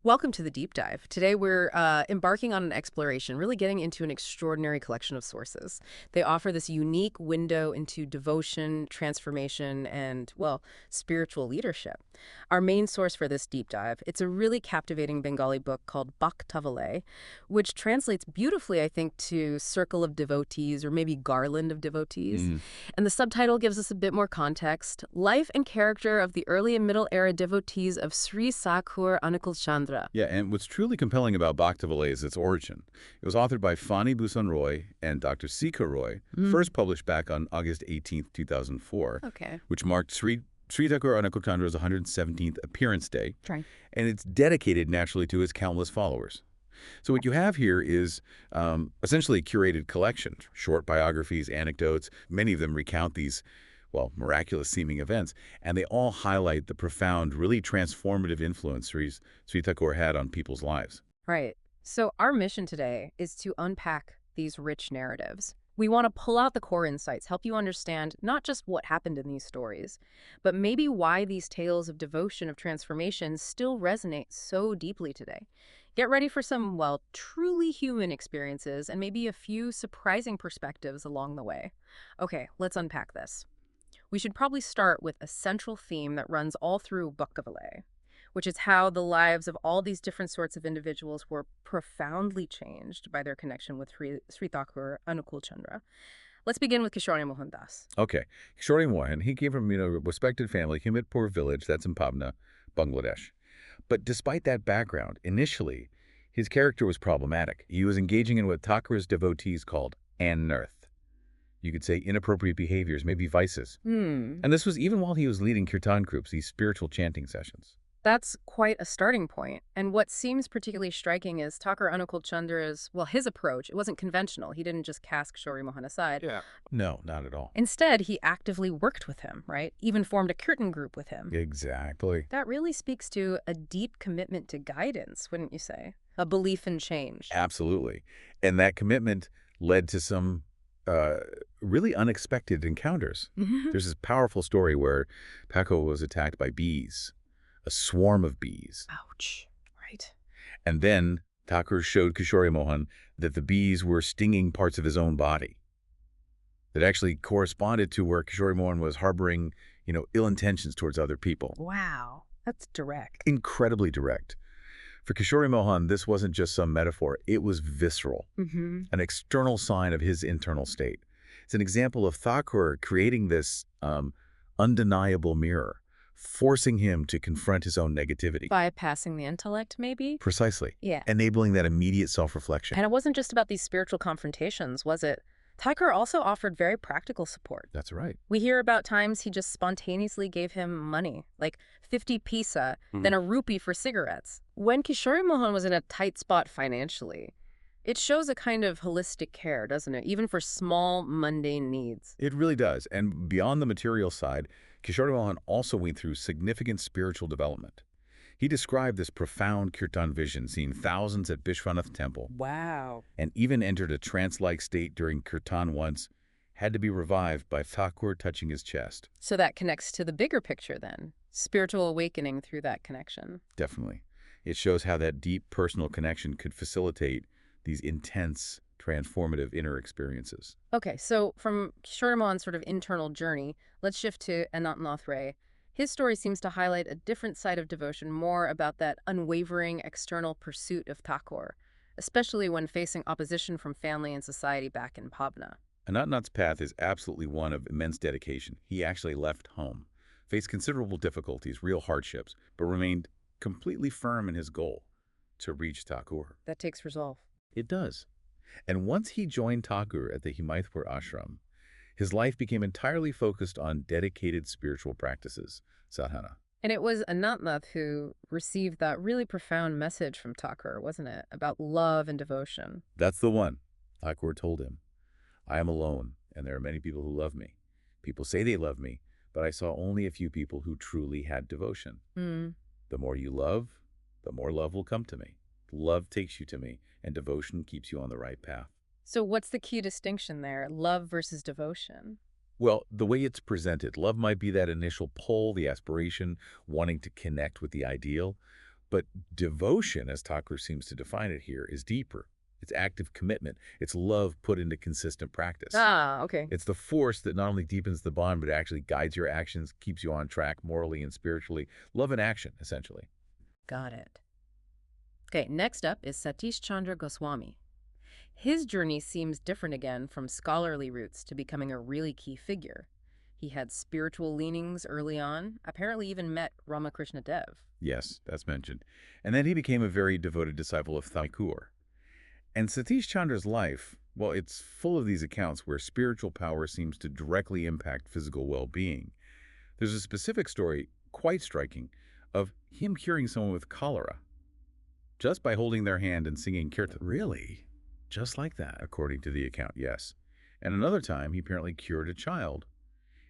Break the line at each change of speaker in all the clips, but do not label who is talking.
Welcome to the deep dive. Today we're embarking on an exploration, really getting into an extraordinary collection of sources. They offer this unique window into devotion, transformation, and, well, spiritual leadership. Our main source for this deep dive, it's a really captivating Bengali book called Bhakta Boloy, which translates beautifully, I think, to Circle of Devotees or maybe Garland of Devotees.
Mm.
And the subtitle gives us a bit more context. Life and character of the early and middle era devotees of Sri Thakur Anukulchandra.
Yeah, and what's truly compelling about Bhakta Boloy is its origin. It was authored by Fani Bhusan Roy and Dr. Sika Roy, first published back on August 18th, 2004,
Okay.
which marked Sri Thakur Anukulchandra's 117th appearance day,
Right.
and it's dedicated naturally to his countless followers. So what you have here is essentially a curated collection, short biographies, anecdotes. Many of them recount these, well, miraculous-seeming events, and they all highlight the profound, really transformative influence Sri Thakur had on people's lives.
Right. So our mission today is to unpack these rich narratives. We want to pull out the core insights, help you understand not just what happened in these stories, but maybe why these tales of devotion, of transformation still resonate so deeply today. Get ready for some, well, truly human experiences and maybe a few surprising perspectives along the way. Okay, let's unpack this. We should probably start with a central theme that runs all through Bhakta Boloy, which is how the lives of all these different sorts of individuals were profoundly changed by their connection with Sri Thakur Anukulchandra. Let's begin with Kishore Mohan Das.
Okay, Kishore Mohan, he came from, a respected family, Himitpur village, that's in Pabna, Bangladesh. But despite that background, initially, his character was problematic. He was engaging in what Thakur's devotees called unearth. You could say inappropriate behaviors, maybe vices. And this was even while he was leading kirtan groups, these spiritual chanting sessions.
That's quite a starting point. And what seems particularly striking is Thakur Anukulchandra's, well, his approach. It wasn't conventional. He didn't just cast Kishore Mohan aside.
Yeah. No, not at all.
Instead, he actively worked with him, right? Even formed a kirtan group with him.
Exactly.
That really speaks to a deep commitment to guidance, wouldn't you say? A belief in change.
Absolutely. And that commitment led to some really unexpected encounters. There's this powerful story where Paco was attacked by bees, a swarm of bees.
Ouch. Right.
And then Thakur showed Kishore Mohan that the bees were stinging parts of his own body. That actually corresponded to where Kishore Mohan was harboring, ill intentions towards other people.
Wow. That's direct.
Incredibly direct. For Kishore Mohan, this wasn't just some metaphor. It was visceral, an external sign of his internal state. It's an example of Thakur creating this undeniable mirror, forcing him to confront his own negativity.
Bypassing the intellect, maybe?
Precisely.
Yeah.
Enabling that immediate self-reflection.
And it wasn't just about these spiritual confrontations, was it? Thakur also offered very practical support.
That's right.
We hear about times he just spontaneously gave him money, like 50 paisa, then a rupee for cigarettes. When Kishore Mohan was in a tight spot financially, it shows a kind of holistic care, doesn't it? Even for small, mundane needs.
It really does. And beyond the material side, Kishore Mohan also went through significant spiritual development. He described this profound kirtan vision, seeing thousands at Vishwanath temple,
Wow.
and even entered a trance-like state during kirtan once, had to be revived by Thakur touching his chest.
So that connects to the bigger picture then. Spiritual awakening through that connection.
Definitely. It shows how that deep personal connection could facilitate these intense, transformative inner experiences.
Okay, so from Kishore Mohan's sort of internal journey, let's shift to Anantnath Ray. His story seems to highlight a different side of devotion, more about that unwavering external pursuit of Thakur, especially when facing opposition from family and society back in Pabna.
Anantnath's path is absolutely one of immense dedication. He actually left home, faced considerable difficulties, real hardships, but remained completely firm in his goal to reach Thakur.
That takes resolve.
It does. And once he joined Thakur at the Himayatpur ashram, his life became entirely focused on dedicated spiritual practices, sadhana.
And it was Anantnath who received that really profound message from Thakur, wasn't it? About love and devotion.
That's the one. Thakur told him, I am alone, and there are many people who love me. People say they love me, but I saw only a few people who truly had devotion. The more you love, the more love will come to me. Love takes you to me, and devotion keeps you on the right path.
So what's the key distinction there? Love versus devotion?
Well, the way it's presented, love might be that initial pull, the aspiration, wanting to connect with the ideal. But devotion, as Thakur seems to define it here, is deeper. It's active commitment. It's love put into consistent practice.
Ah, okay.
It's the force that not only deepens the bond, but actually guides your actions, keeps you on track morally and spiritually. Love in action, essentially.
Got it. Okay, next up is Satish Chandra Goswami. His journey seems different again from scholarly roots to becoming a really key figure. He had spiritual leanings early on, apparently even met Ramakrishna Dev.
Yes, that's mentioned. And then he became a very devoted disciple of Thakur. And Satish Chandra's life, well, it's full of these accounts where spiritual power seems to directly impact physical well-being. There's a specific story, quite striking, of him curing someone with cholera, just by holding their hand and singing kirtan. Really? Just like that? According to the account, yes. And another time, he apparently cured a child.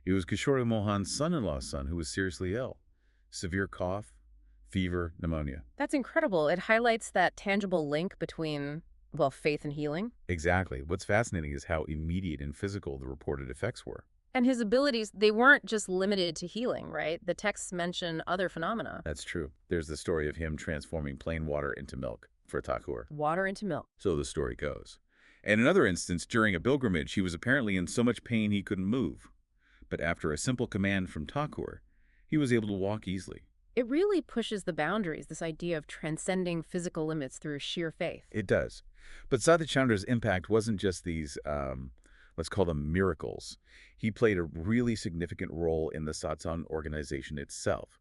It was Kishore Mohan's son-in-law's son who was seriously ill. Severe cough, fever, pneumonia.
That's incredible. It highlights that tangible link between, well, faith and healing.
Exactly. What's fascinating is how immediate and physical the reported effects were.
And his abilities, they weren't just limited to healing, right? The texts mention other phenomena.
That's true. There's the story of him transforming plain water into milk for Thakur.
Water into milk.
So the story goes. And another instance, during a pilgrimage, he was apparently in so much pain he couldn't move. But after a simple command from Thakur, he was able to walk easily.
It really pushes the boundaries, this idea of transcending physical limits through sheer faith.
It does. But Satish Chandra's impact wasn't just these, let's call them miracles. He played a really significant role in the satsang organization itself.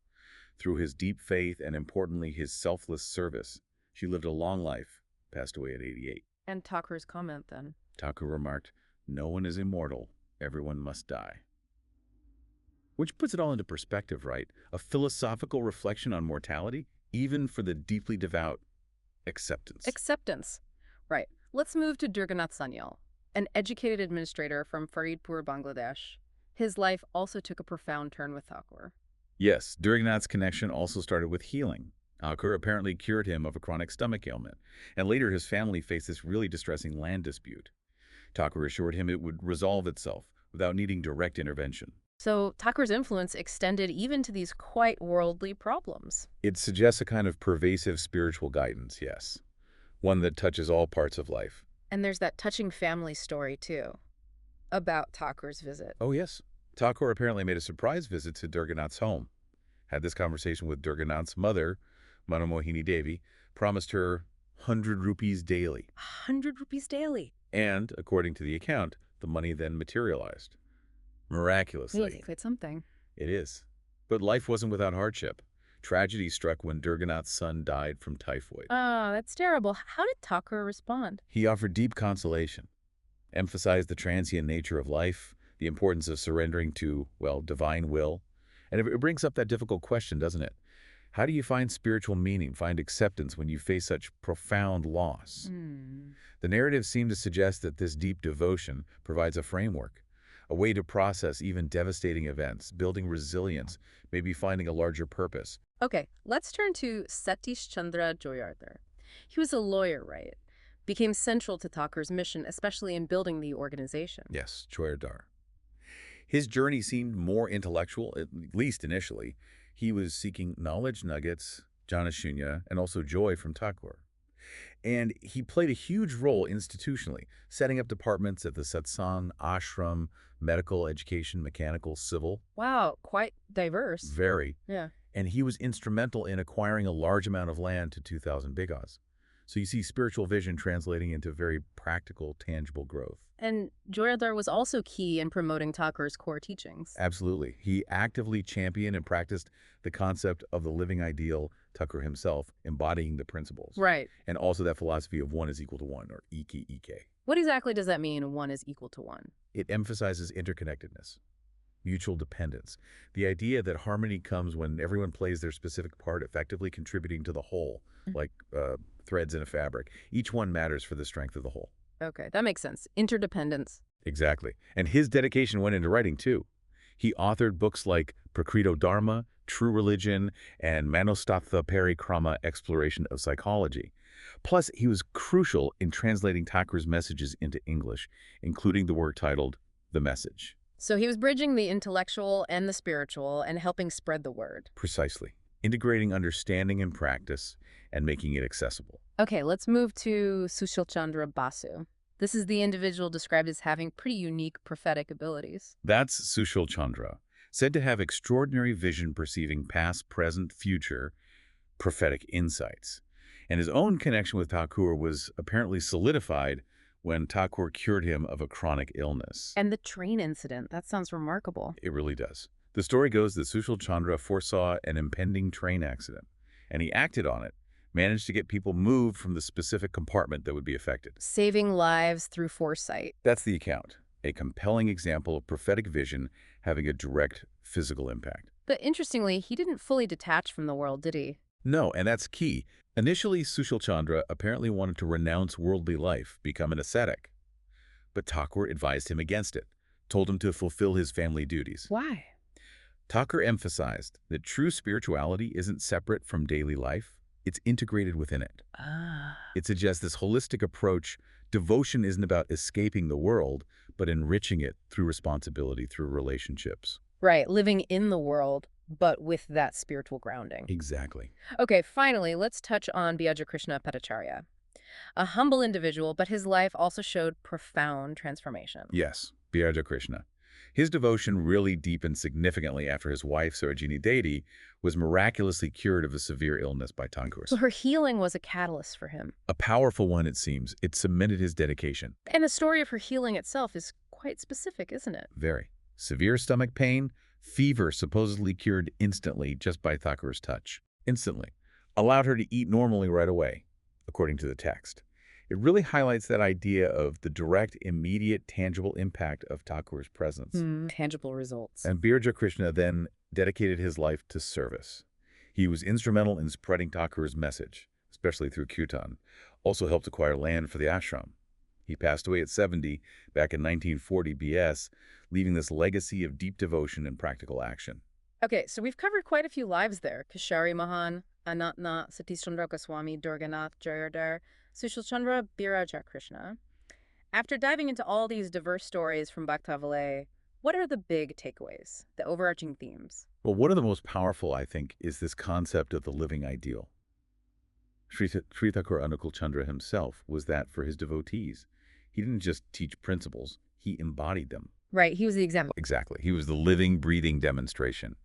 Through his deep faith and, importantly, his selfless service, she lived a long life, passed away at 88.
And Thakur's comment then?
Thakur remarked, "No one is immortal. Everyone must die." Which puts it all into perspective, right? A philosophical reflection on mortality, even for the deeply devout. Acceptance.
Acceptance. Right. Let's move to Durganath Sanyal, an educated administrator from Faridpur, Bangladesh. His life also took a profound turn with Thakur.
Yes, Durganath's connection also started with healing. Thakur apparently cured him of a chronic stomach ailment, and later his family faced this really distressing land dispute. Thakur assured him it would resolve itself without needing direct intervention.
So Thakur's influence extended even to these quite worldly problems.
It suggests a kind of pervasive spiritual guidance, yes. One that touches all parts of life.
And there's that touching family story, too, about Thakur's visit.
Oh, yes. Thakur apparently made a surprise visit to Durganath's home. Had this conversation with Durganath's mother, Manomohini Devi, promised her 100 rupees daily.
100 rupees daily.
And, according to the account, the money then materialized. Miraculously.
Really, quite something.
It is. But life wasn't without hardship. Tragedy struck when Durganath's son died from typhoid.
Oh, that's terrible. How did Thakur respond?
He offered deep consolation, emphasized the transient nature of life, the importance of surrendering to, well, divine will. And it brings up that difficult question, doesn't it? How do you find spiritual meaning, find acceptance when you face such profound loss? The narrative seemed to suggest that this deep devotion provides a framework, a way to process even devastating events, building resilience, maybe finding a larger purpose.
Okay, let's turn to Satish Chandra Joyardar. He was a lawyer, right? Became central to Thakur's mission, especially in building the organization.
Yes, Joyardar. His journey seemed more intellectual, at least initially. He was seeking knowledge nuggets, jnana-shunya, and also joy from Thakur. And he played a huge role institutionally, setting up departments at the satsang, ashram, medical, education, mechanical, civil.
Wow, quite diverse.
Very.
Yeah.
And he was instrumental in acquiring a large amount of land to 2,000 bighas. So you see spiritual vision translating into very practical, tangible growth.
And Joyardar was also key in promoting Thakur's core teachings.
Absolutely. He actively championed and practiced the concept of the living ideal, Thakur himself embodying the principles.
Right.
And also that philosophy of one is equal to one, or Ike.
What exactly does that mean, one is equal to one?
It emphasizes interconnectedness, mutual dependence, the idea that harmony comes when everyone plays their specific part, effectively contributing to the whole, like threads in a fabric. Each one matters for the strength of the whole.
Okay, that makes sense. Interdependence.
Exactly. And his dedication went into writing, too. He authored books like Prakrito Dharma, True Religion, and Manostatha Parikrama, Exploration of Psychology. Plus, he was crucial in translating Thakur's messages into English, including the work titled The Message.
So he was bridging the intellectual and the spiritual and helping spread the word.
Precisely. integrating understanding and practice and making it accessible.
Okay, let's move to Sushil Chandra Basu. This is the individual described as having pretty unique prophetic abilities.
That's Sushil Chandra, said to have extraordinary vision perceiving past, present, future, prophetic insights. And his own connection with Thakur was apparently solidified when Thakur cured him of a chronic illness.
And the train incident, that sounds remarkable.
It really does. The story goes that Sushil Chandra foresaw an impending train accident, and he acted on it, managed to get people moved from the specific compartment that would be affected.
Saving lives through foresight.
That's the account, a compelling example of prophetic vision having a direct physical impact.
But interestingly, he didn't fully detach from the world, did he?
No, and that's key. Initially, Sushil Chandra apparently wanted to renounce worldly life, become an ascetic. But Thakur advised him against it, told him to fulfill his family duties.
Why?
Thakur emphasized that true spirituality isn't separate from daily life, it's integrated within it.
Ah.
It suggests this holistic approach. Devotion isn't about escaping the world, but enriching it through responsibility, through relationships.
Right, living in the world, but with that spiritual grounding.
Exactly.
Okay, finally, let's touch on Byaja Krishna Bhattacharya. A humble individual, but his life also showed profound transformation.
Yes, Byaja Krishna. His devotion really deepened significantly after his wife, Sarojini Devi, was miraculously cured of a severe illness by Thakur.
So her healing was a catalyst for him.
A powerful one, it seems. It cemented his dedication.
And the story of her healing itself is quite specific, isn't it?
Very. Severe stomach pain, fever supposedly cured instantly just by Thakur's touch. Instantly. Allowed her to eat normally right away, according to the text. It really highlights that idea of the direct, immediate, tangible impact of Thakur's presence.
Tangible results.
And Birja Krishna then dedicated his life to service. He was instrumental in spreading Thakur's message, especially through kirtan. Also helped acquire land for the ashram. He passed away at 70 back in 1940 BS, leaving this legacy of deep devotion and practical action.
Okay, so we've covered quite a few lives there. Keshari Mahan, Anantna, Satish Chandra Goswami, Durganath Jayardar, Sushil Chandra, Biraja Krishna. After diving into all these diverse stories from Bhakta Boloy, what are the big takeaways, the overarching themes?
Well, one of the most powerful, I think, is this concept of the living ideal. Sri Thakur Anukulchandra himself was that for his devotees. He didn't just teach principles, he embodied them.
Right, he was the example.
Exactly. He was the living, breathing demonstration.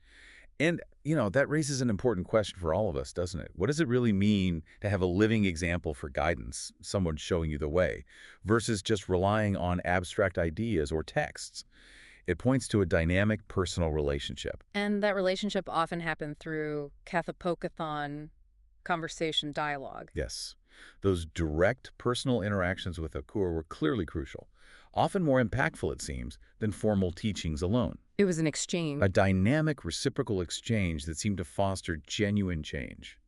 And, that raises an important question for all of us, doesn't it? What does it really mean to have a living example for guidance, someone showing you the way, versus just relying on abstract ideas or texts? It points to a dynamic personal relationship.
And that relationship often happened through Kathopokathon, conversation, dialogue.
Yes. Those direct personal interactions with Thakur were clearly crucial, often more impactful, it seems, than formal teachings alone.
It was an exchange.
A dynamic, reciprocal exchange that seemed to foster genuine change.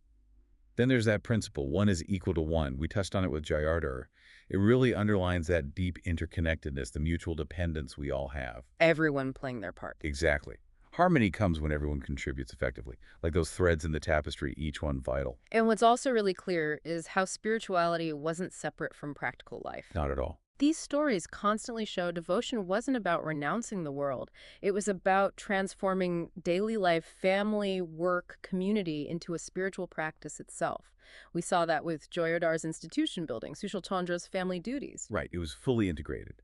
Then there's that principle, 1 is equal to 1. We touched on it with Jayardar. It really underlines that deep interconnectedness, the mutual dependence we all have.
Everyone playing their part.
Exactly. Harmony comes when everyone contributes effectively, like those threads in the tapestry, each one vital.
And what's also really clear is how spirituality wasn't separate from practical life.
Not at all.
These stories constantly show devotion wasn't about renouncing the world. It was about transforming daily life, family, work, community into a spiritual practice itself. We saw that with Joyadar's institution building, Sushil Chandra's family duties.
Right. It was fully integrated.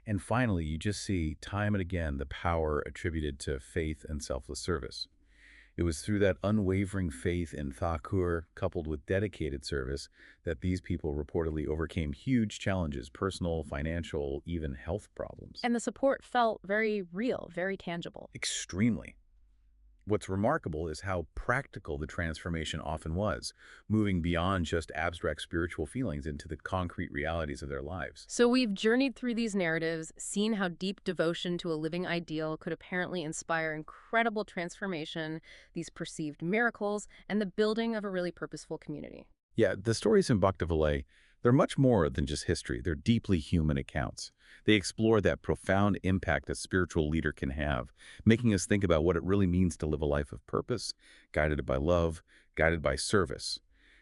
And finally, you just see time and again the power attributed to faith and selfless service. It was through that unwavering faith in Thakur, coupled with dedicated service, that these people reportedly overcame huge challenges, personal, financial, even health problems.
And the support felt very real, very tangible.
Extremely. What's remarkable is how practical the transformation often was, moving beyond just abstract spiritual feelings into the concrete realities of their lives.
So we've journeyed through these narratives, seen how deep devotion to a living ideal could apparently inspire incredible transformation, these perceived miracles, and the building of a really purposeful community.
Yeah, the stories in Bhakta Boloy, they're much more than just history. They're deeply human accounts. They explore that profound impact a spiritual leader can have, making us think about what it really means to live a life of purpose, guided by love, guided by service.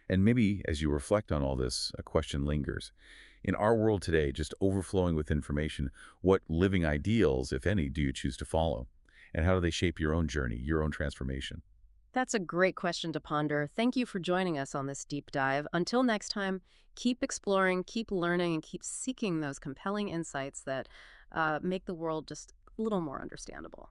And maybe, as you reflect on all this, a question lingers. In our world today, just overflowing with information, what living ideals, if any, do you choose to follow? And how do they shape your own journey, your own transformation?
That's a great question to ponder. Thank you for joining us on this deep dive. Until next time, keep exploring, keep learning, and keep seeking those compelling insights that make the world just a little more understandable.